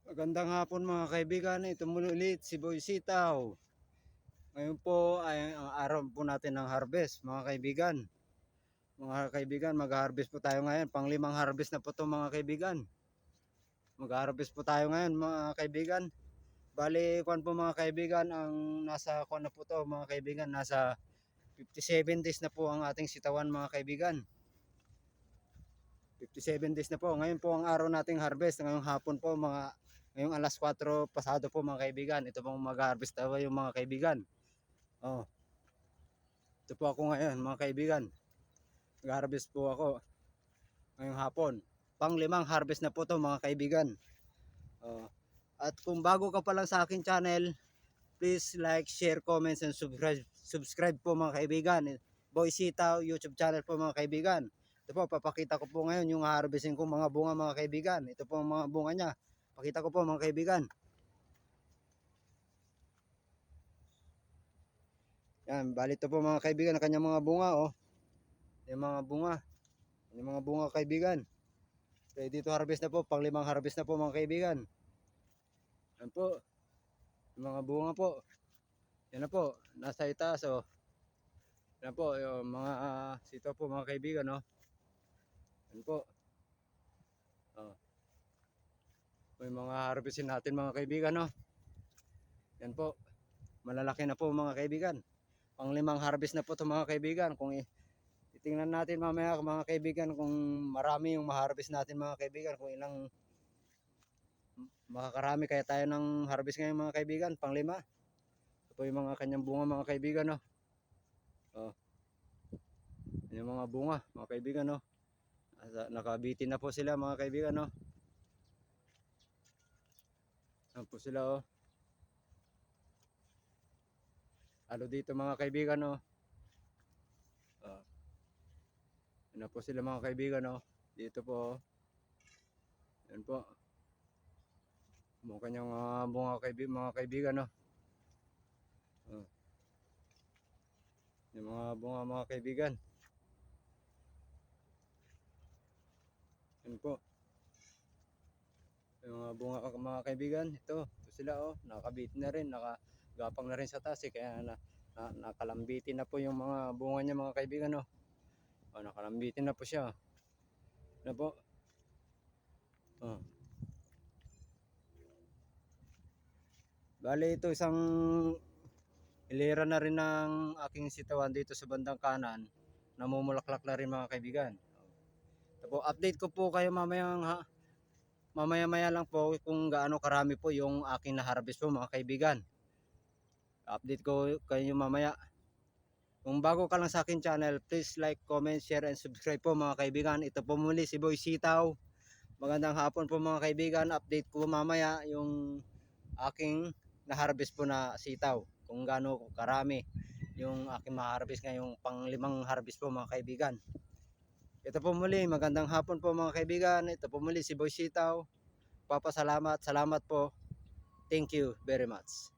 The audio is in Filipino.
Magandang hapon mga kaibigan, ito muli ulit si Boy Sitaw. Ngayon po ay ang araw po natin ng harvest mga kaibigan. Mga kaibigan, mag-harvest po tayo ngayon. Panglimang harvest na po to mga kaibigan. Mag-harvest po tayo ngayon mga kaibigan. Bali, kwan po mga kaibigan, ang nasa kwan na po to mga kaibigan, nasa 57 days na po ang ating sitawan mga kaibigan. 57 days na po. Ngayon po ang araw nating harvest. Ngayong hapon po ngayong alas 4 pasado po mga kaibigan. Ito pong mag-harvest tayo yung mga kaibigan. Oh. Ito po ako ngayon mga kaibigan. Mag-harvest po ako ngayong hapon. Panglimang harvest na po to mga kaibigan. Oh. At kung bago ka pa lang sa akin channel, please like, share, comments, and subscribe po mga kaibigan. Boy Sitaw YouTube channel po mga kaibigan. Ito po, papakita ko po ngayon yung harvesting ko mga bunga mga kaibigan. Ito po ang mga bunga niya. Pakita ko po mga kaibigan. Yan, bali ito po mga kaibigan, ang kanyang mga bunga oh. Yung mga bunga. Yung mga bunga kaibigan. Ready to harvest na po, panglimang harvest na po mga kaibigan. Yan po. Yung mga bunga po. Yan na po, nasa itaas oh. Yan po, yung mga sito po mga kaibigan oh. Yan po. Oh. May mga harvestin natin mga kaibigan no. Yan po. Malalaki na po mga kaibigan. Panglimang harvest na po ito mga kaibigan. Kung titingnan natin mamaya mga kaibigan kung marami yung ma-harvest natin mga kaibigan. Kung ilang makakarami kaya tayo ng harvest ngayon mga kaibigan. Panglima. Ito po yung mga kanyang bunga mga kaibigan no. Oh. Yung mga bunga mga kaibigan no. Nakabitin na po sila mga kaibigan no. Yan po sila oh. Ano dito mga kaibigan no. Yan na po sila mga kaibigan no. Dito po. Yan po. Mga kanyang mga kaibigan no. Yung mga bunga mga kaibigan. Yan po. Yung mga bunga mga kaibigan, ito sila oh, nakabit na rin, nakagapang na rin sa taas kaya nakalambitin na po yung mga bunga niya mga kaibigan oh. Oh, nakalambitin na po siya. Ano po? Oh. Bali ito isang hilera na rin ng aking sitawan dito sa bandang kanan. Namumulaklak na rin mga kaibigan. Ito po, update ko po kayo mamaya lang po kung gaano karami po yung aking na-harvest po mga kaibigan. Update ko kayo mamaya. Kung bago ka lang sa akin channel, please like, comment, share, and subscribe po mga kaibigan. Ito po muli si Boy Sitaw. Magandang hapon po mga kaibigan. Update ko mamaya yung aking na-harvest po na sitaw. Kung gaano karami yung aking ma-harvest ngayong panglimang harvest po mga kaibigan. Ito po muli, magandang hapon po mga kaibigan. Ito po muli si Boy Sitaw. Salamat po. Thank you very much.